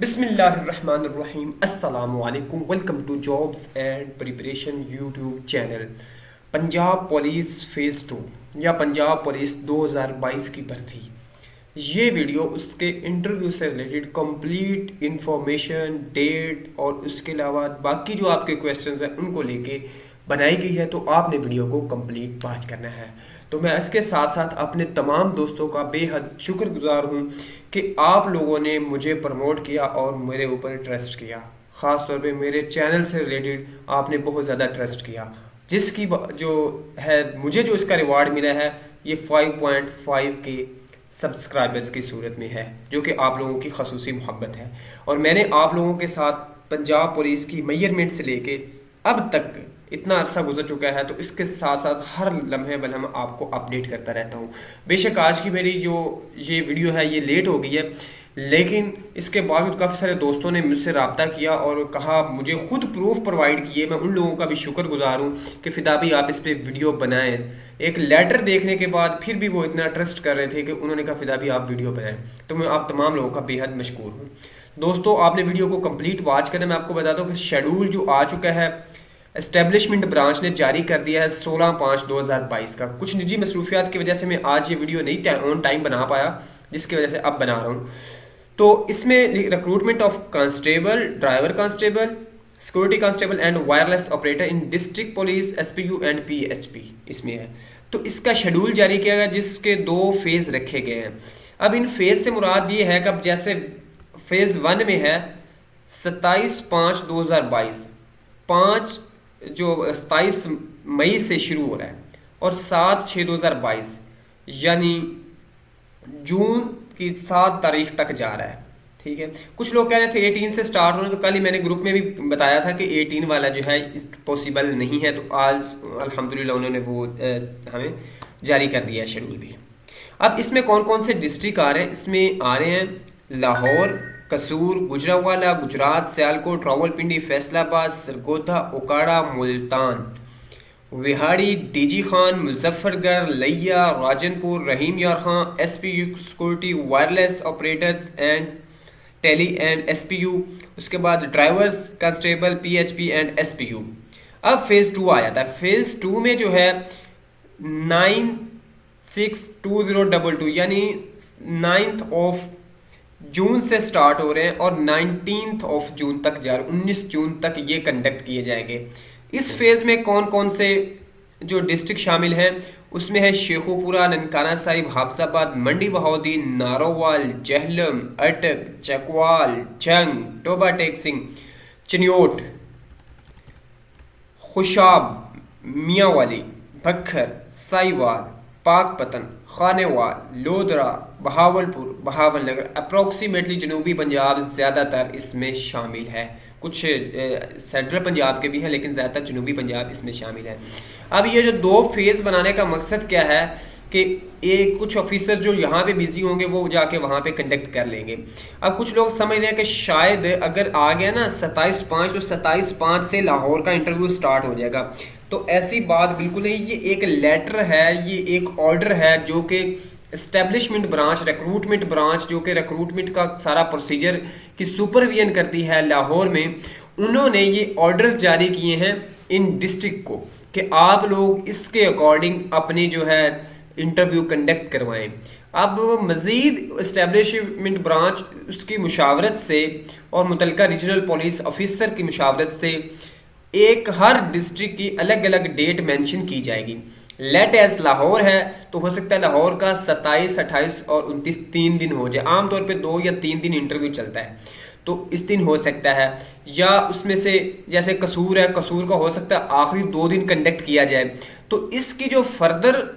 बिस्मिल्लाहिर्रहमानिर्रहीम अस्सलामुअलैकुम। Welcome to jobs and preparation YouTube channel. Punjab police phase 2 या पंजाब पुलिस 2022 की भर्ती, ये वीडियो उसके इंटरव्यू से रिलेटेड कंप्लीट इंफॉर्मेशन, डेट और उसके अलावा बाकी जो आपके क्वेश्चंस हैं उनको लेके बनाई गई है। तो आपने वीडियो को कंप्लीट वॉच करना है। तो मैं इसके साथ साथ अपने तमाम दोस्तों का बेहद शुक्रगुजार हूँ कि आप लोगों ने मुझे प्रमोट किया और मेरे ऊपर ट्रस्ट किया। ख़ास तौर पे मेरे चैनल से रिलेटेड आपने बहुत ज़्यादा ट्रस्ट किया, जिसकी जो है मुझे जो इसका रिवार्ड मिला है ये 5.5 के सब्सक्राइबर्स की सूरत में है, जो कि आप लोगों की खसूसी मोहब्बत है। और मैंने आप लोगों के साथ पंजाब पुलिस की मेजरमेंट से लेके अब तक इतना अरसा गुजर चुका है, तो इसके साथ साथ हर लम्हे बलम आपको अपडेट करता रहता हूँ। बेशक आज की मेरी जो ये वीडियो है ये लेट हो गई है, लेकिन इसके बावजूद काफ़ी सारे दोस्तों ने मुझसे रब्ता किया और कहा, मुझे खुद प्रूफ प्रोवाइड किए। मैं उन लोगों का भी शुक्रगुजार हूँ कि फ़िदा भी आप इस पर वीडियो बनाएं। एक लेटर देखने के बाद फिर भी वो इतना ट्रस्ट कर रहे थे कि उन्होंने कहा फ़िदा भी आप वीडियो बनाएं। तो मैं आप तमाम लोगों का बेहद मशकूर हूँ। दोस्तों, आपने वीडियो को कंप्लीट वॉच करना। मैं आपको बताता हूँ कि शेड्यूल जो आ चुका है एस्टेब्लिशमेंट ब्रांच ने जारी कर दिया है 16/5/2022 का। कुछ निजी मसरूफियात की वजह से मैं आज ये वीडियो नहीं ऑन टाइम बना पाया, जिसकी वजह से अब बना रहा हूँ। तो इसमें recruitment of constable, driver constable, security constable and wireless operator in district police, SPU and PHP इसमें है। तो इसका शेड्यूल जारी किया गया, जिसके 2 फेज़ रखे गए हैं। अब इन फेज़ से मुराद ये है कि अब जैसे फेज़ 1 में है 27/5/2022, 27 मई से शुरू हो रहा है और 7/6/2022 यानी जून की 7 तारीख तक जा रहा है। ठीक है, कुछ लोग कह रहे थे 18 से स्टार्ट होने, तो कल ही मैंने ग्रुप में भी बताया था कि 18 वाला जो है इस पॉसिबल नहीं है। तो आज अल्हम्दुलिल्लाह उन्होंने वो हमें जारी कर दिया है शेड्यूल भी। अब इसमें कौन कौन से डिस्ट्रिक्ट आ रहे हैं? इसमें आ रहे हैं Lahore, Kasur, Gujranwala, Gujrat, Sialkot, Rawalpindi, Faisalabad, Sargodha, Okara, Multan, Vehari, DG Khan, Muzaffargarh, Layyah, Rajanpur, Rahim Yar Khan, SPU security, wireless operators and tele and SPU. उसके बाद drivers constable, PHP and SPU. अब फेज 2 आ जाता है। फेज 2 में जो है 9/6/2022 यानी 9th ऑफ जून से स्टार्ट हो रहे हैं और 19th ऑफ जून तक जा रहे, 19 जून तक ये कंडक्ट किए जाएंगे। इस फेज में कौन कौन से जो डिस्ट्रिक्ट शामिल हैं? उसमें है शेखुपुरा, ननकाना साहिब, हाफजाबाद, मंडी बहाउद्दीन, नारोवाल, जहलम, अटक, चकवाल, जंग, टोबा टेक सिंह, चिन्योट, खुशाब, मियांवाली, भक्खर, साहिवाल, पाकपतन, खानेवाल, लोधरा, बहावलपुर, बहावलनगर। अप्रोक्सीमेटली जनूबी पंजाब ज़्यादातर इसमें शामिल है। कुछ सेंट्रल पंजाब के भी हैं, लेकिन ज़्यादातर जनूबी पंजाब इसमें शामिल है। अब ये जो 2 फेज़ बनाने का मकसद क्या है कि एक कुछ ऑफिसर जो यहाँ पे बिजी होंगे वो जाके वहाँ पे कंडक्ट कर लेंगे। अब कुछ लोग समझ रहे हैं कि शायद अगर आ गया ना 27/5 तो 27/5 से लाहौर का इंटरव्यू स्टार्ट हो जाएगा। तो ऐसी बात बिल्कुल नहीं। ये एक लेटर है, ये एक ऑर्डर है जो कि एस्टेब्लिशमेंट ब्रांच, रिक्रूटमेंट ब्रांच जो कि रिक्रूटमेंट का सारा प्रोसीजर की सुपरविजन करती है लाहौर में, उन्होंने ये ऑर्डर्स जारी किए हैं इन डिस्ट्रिक्ट को कि आप लोग इसके अकॉर्डिंग अपनी जो है इंटरव्यू कंडक्ट करवाएं। अब मज़ीद एस्टेब्लिशमेंट ब्रांच उसकी मुशावरत से और मुतलका रीजनल पुलिस ऑफिसर की मुशावरत से एक हर डिस्ट्रिक्ट की अलग अलग डेट मेंशन की जाएगी। लेट एज लाहौर है तो हो सकता है लाहौर का 27, 28 और 29 3 दिन हो जाए। आमतौर पे 2 या 3 दिन इंटरव्यू चलता है, तो इस दिन हो सकता है। या उसमें से जैसे कसूर है, कसूर का हो सकता है आखिरी 2 दिन कंडक्ट किया जाए। तो इसकी जो फर्दर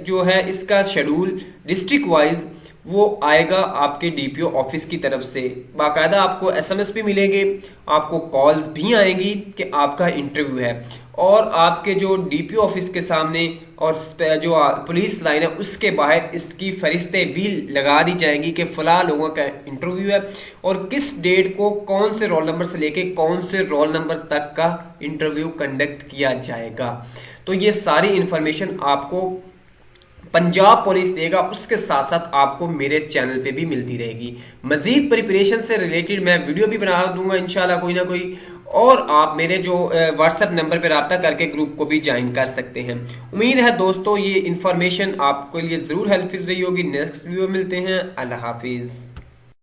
जो है इसका शेड्यूल डिस्ट्रिक्ट वाइज वो आएगा आपके डीपीओ ऑफिस की तरफ से। बाकायदा आपको एसएमएस भी मिलेंगे, आपको कॉल्स भी आएंगी कि आपका इंटरव्यू है, और आपके जो डीपीओ ऑफिस के सामने और जो पुलिस लाइन है उसके बाहर इसकी फरिश्तें भी लगा दी जाएंगी कि फ़लाँ लोगों का इंटरव्यू है और किस डेट को कौन से रोल नंबर से लेके कौन से रोल नंबर तक का इंटरव्यू कंडक्ट किया जाएगा। तो ये सारी इंफॉर्मेशन आपको पंजाब पुलिस देगा, उसके साथ साथ आपको मेरे चैनल पे भी मिलती रहेगी। मजीद प्रिपरेशन से रिलेटेड मैं वीडियो भी बना दूंगा इंशाल्लाह कोई ना कोई, और आप मेरे जो व्हाट्सएप नंबर पर रब्ता करके ग्रुप को भी ज्वाइन कर सकते हैं। उम्मीद है दोस्तों ये इन्फॉर्मेशन आपके लिए ज़रूर हेल्पफुल रही होगी। नेक्स्ट वीडियो मिलते हैं। अल्लाह हाफिज़।